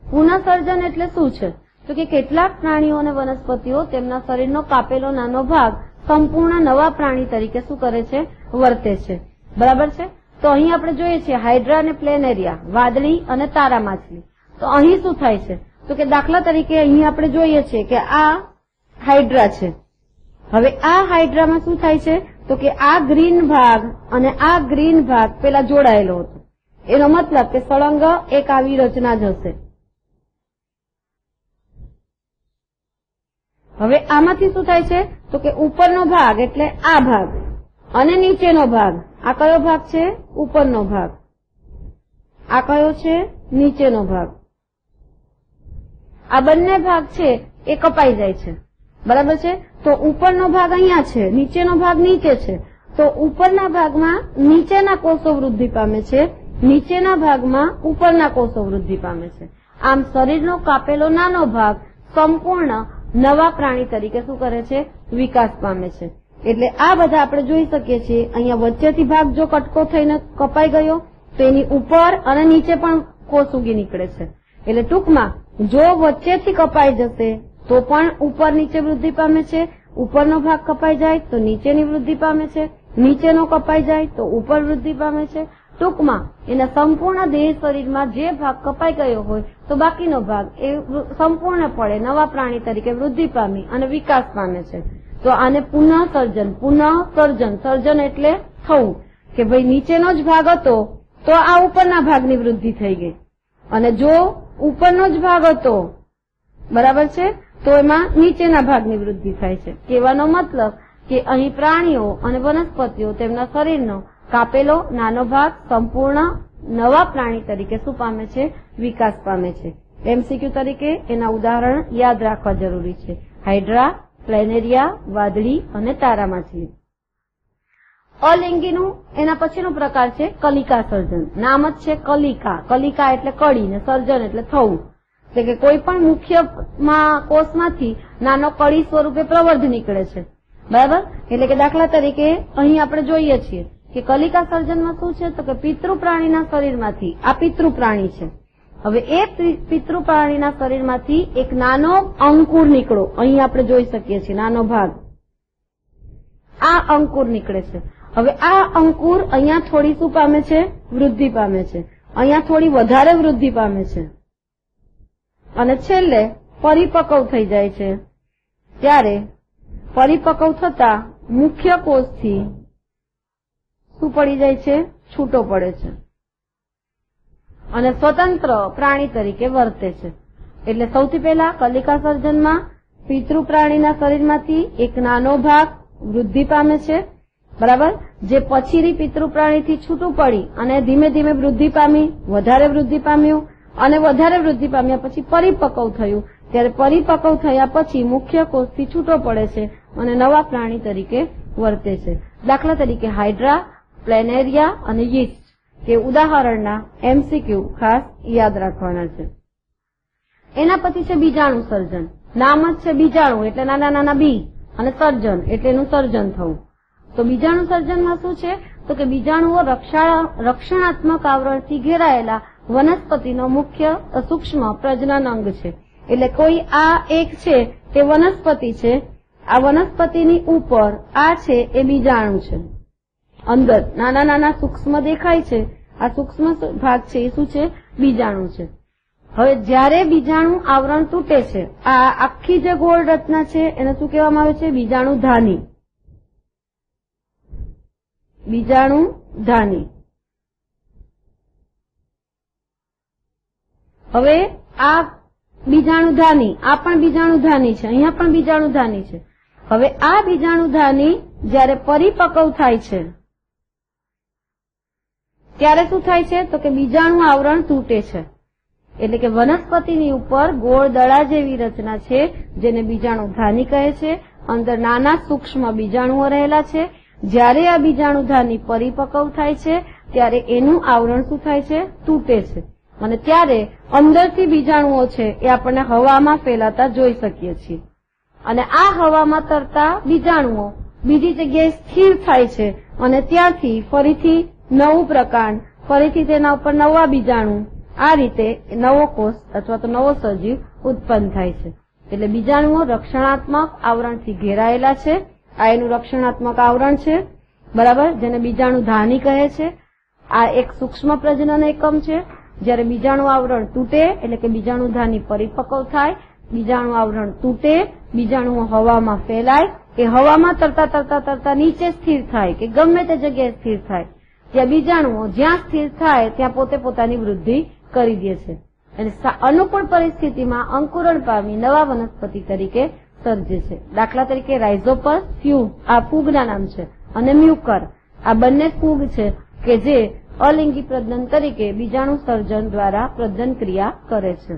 પુનઃસર્જન એટલે શું છે તો કે કેટલાક પ્રાણીઓ અને વનસ્પતિઓ તેમના શરીરનો કાપેલો નાનો ભાગ સંપૂર્ણ નવા પ્રાણી તરીકે શું કરે છે? વર્તે છે, બરાબર છે. તો અહીં આપણે જોઈએ છીએ હાઇડ્રા અને પ્લેનેરિયા, વાદળી અને તારા માછલી. તો અહીં શું થાય છે તો કે દાખલા તરીકે અહીં આપણે જોઈએ છીએ કે આ હાઇડ્રા છે. હવે આ હાઇડ્રામાં શું થાય છે તો કે આ ગ્રીન ભાગ અને આ ગ્રીન ભાગ પેલા જોડાયેલો હતો. એનો મતલબ કે સળંગ એક આવી રચના જ હશે. હવે આમાંથી શું થાય છે તો કે ઉપરનો ભાગ એટલે આ ભાગ અને નીચેનો ભાગ. આ કયો ભાગ છે? ઉપરનો ભાગ. આ કયો છે? નીચેનો ભાગ. આ બંને ભાગ છે એ કપાઈ જાય છે, બરાબર છે. તો ઉપરનો ભાગ અહીંયા છે, નીચેનો ભાગ નીચે છે. તો ઉપરના ભાગમાં નીચેના કોષો વૃદ્ધિ પામે છે, નીચેના ભાગમાં ઉપરના કોષો વૃદ્ધિ પામે છે. આમ શરીરનો કાપેલો નાનો ભાગ સંપૂર્ણ નવા પ્રાણી તરીકે શું કરે છે? વિકાસ પામે છે. એટલે આ બધા આપણે જોઈ શકીએ છીએ. અહીંયા વચ્ચેથી ભાગ જો કટકો થઈને કપાઈ ગયો તો એની ઉપર અને નીચે પણ કોષ ઉગી નીકળે છે. એટલે ટૂંકમાં જો વચ્ચેથી કપાઈ જશે તો પણ ઉપર નીચે વૃદ્ધિ પામે છે, ઉપરનો ભાગ કપાઈ જાય તો નીચેની વૃદ્ધિ પામે છે, નીચેનો કપાઈ જાય તો ઉપર વૃદ્ધિ પામે છે. ટૂંકમાં એના સંપૂર્ણ દેહ શરીરમાં જે ભાગ કપાઈ ગયો હોય તો બાકીનો ભાગ એ સંપૂર્ણપણે નવા પ્રાણી તરીકે વૃદ્ધિ પામી અને વિકાસ પામે છે. તો આને પુનઃસર્જન, સર્જન એટલે થવું કે ભાઈ નીચેનો જ ભાગ હતો તો આ ઉપરના ભાગની વૃદ્ધિ થઈ ગઈ, અને જો ઉપરનો જ ભાગ હતો બરાબર છે તો એમાં નીચેના ભાગની વૃદ્ધિ થાય છે. કહેવાનો મતલબ કે અહીં પ્રાણીઓ અને વનસ્પતિઓ તેમના શરીરનો કાપેલો નાનો ભાગ સંપૂર્ણ નવા પ્રાણી તરીકે શું પામે છે? વિકાસ પામે છે. એમસીક્યુ તરીકે એના ઉદાહરણ યાદ રાખવા જરૂરી છે. હાઇડ્રા, પ્લેનેરિયા, વાદળી અને તારા માછલી. અલિંગીનું એના પછીનો પ્રકાર છે કલિકા સર્જન. નામ જ છે કલિકા. કલિકા એટલે કળી ને સર્જન એટલે થવું. એટલે કે કોઈ પણ મુખ્ય કોષમાંથી નાનો કળી સ્વરૂપે પ્રવર્ધ નીકળે છે. બરાબર? એટલે કે દાખલા તરીકે અહીં આપણે જોઈએ છીએ કે કલિકા સર્જનમાં શું છે તો કે પિતૃ પ્રાણીના શરીરમાંથી, આ પિતૃ પ્રાણી છે, હવે એ પિતૃ પ્રાણીના શરીરમાંથી એક નાનો અંકુર નીકળો, અહીં આપણે જોઈ શકીએ છીએ નાનો ભાગ, આ અંકુર નીકળે છે. હવે આ અંકુર અહીંયા થોડી શું પામે છે? વૃદ્ધિ પામે છે. અહીંયા થોડી વધારે વૃદ્ધિ પામે છે અને છેલ્લે પરિપક્વ થઈ જાય છે. ત્યારે પરિપક્વ થતા મુખ્ય કોષથી શું પડી જાય છે? છૂટો પડે છે અને સ્વતંત્ર પ્રાણી તરીકે વર્તે છે. એટલે સૌથી પહેલા કલિકા સર્જનમાં પિતૃ પ્રાણીના શરીરમાંથી એક નાનો ભાગ વૃદ્ધિ પામે છે, બરાબર, જે પછીની પિતૃ પ્રાણીથી છૂટું પડી અને ધીમે ધીમે વૃદ્ધિ પામી, વધારે વૃદ્ધિ પામ્યું અને વધારે વૃદ્ધિ પામ્યા પછી પરિપક્વ થયું. ત્યારે પરિપક્વ થયા પછી મુખ્ય કોષથી છૂટો પડે છે અને નવા પ્રાણી તરીકે વર્તે છે. દાખલા તરીકે હાઇડ્રા, પ્લેનેરિયા અને યીસ્ટ કે ઉદાહરણના એમસીક્યુ ખાસ યાદ રાખવાના છે. એના પછી છે બીજાણુ સર્જન. નામ જ છે બીજાણુ એટલે નાના નાના બી, અને સર્જન એટલે એનું સર્જન થવું. તો બીજાણુ સર્જનમાં શું છે તો કે બીજાણુઓ રક્ષણાત્મક આવરણથી ઘેરાયેલા વનસ્પતિનો મુખ્ય સૂક્ષ્મ પ્રજનન અંગ છે. એટલે કોઈ આ એક છે તે વનસ્પતિ છે, આ વનસ્પતિની ઉપર આ છે એ બીજાણુ છે. અંદર નાના નાના સૂક્ષ્મ દેખાય છે, આ સૂક્ષ્મ ભાગ છે એ શું છે? બીજાણુ છે. હવે જ્યારે બીજાણુ આવરણ તૂટે છે, આ આખી જે ગોળ રચના છે એને શું કહેવામાં આવે છે? બીજાણુ ધાની. બીજાણુ ધાની. હવે આ બીજાણુ ધાની, આ પણ બીજાણુ ધાની છે, અહીંયા પણ બીજાણુ ધાની છે. હવે આ બીજાણુ ધાની જ્યારે પરિપક્વ થાય છે ત્યારે શું થાય છે તો કે બીજાણુ આવરણ તૂટે છે. એટલે કે વનસ્પતિની ઉપર ગોળ દડા જેવી રચના છે જેને બીજાણુ ધાની કહે છે. અંદર નાના સૂક્ષ્મ બીજાણુઓ રહેલા છે. જ્યારે આ બીજાણુ ધાની પરિપક્વ થાય છે ત્યારે એનું આવરણ શું થાય છે? તૂટે છે. અને ત્યારે અંદરથી બીજાણુઓ છે એ આપણને હવામાં ફેલાતા જોઈ શકીએ છીએ. અને આ હવામાં તરતા બીજાણુઓ બીજી જગ્યાએ સ્થિર થાય છે અને ત્યાંથી ફરીથી નવું પ્રકાંડ, ફરીથી તેના ઉપર નવા બીજાણુ, આ રીતે નવો કોષ અથવા તો નવો સજીવ ઉત્પન્ન થાય છે. એટલે બીજાણુઓ રક્ષણાત્મક આવરણથી ઘેરાયેલા છે. આ એનું રક્ષણાત્મક આવરણ છે, બરાબર, જેને બીજાણુ ધાની કહે છે. આ એક સૂક્ષ્મ પ્રજનન એકમ છે. જ્યારે બીજાણુ આવરણ તૂટે એટલે કે બીજાણુ ધાની પરિપક્વ થાય, બીજાણુ આવરણ તૂટે, બીજાણુઓ હવામાં ફેલાય, એ હવામાં તરતા તરતા તરતા નીચે સ્થિર થાય કે ગમે તે જગ્યાએ સ્થિર થાય, ત્યાં બીજાણુઓ જ્યાં સ્થિર થાય ત્યાં પોતે પોતાની વૃદ્ધિ કરી દે છે અને અનુકૂળ પરિસ્થિતિમાં અંકુરણ પામી નવા વનસ્પતિ તરીકે સર્જે છે. દાખલા તરીકે રાઇઝોપસ, ફ્યુગ આ ફૂગના નામ છે, અને મ્યુકર આ બંને ફૂગ છે કે જે અલિંગી પ્રજનન તરીકે બીજાણુ સર્જન દ્વારા પ્રજનન ક્રિયા કરે છે.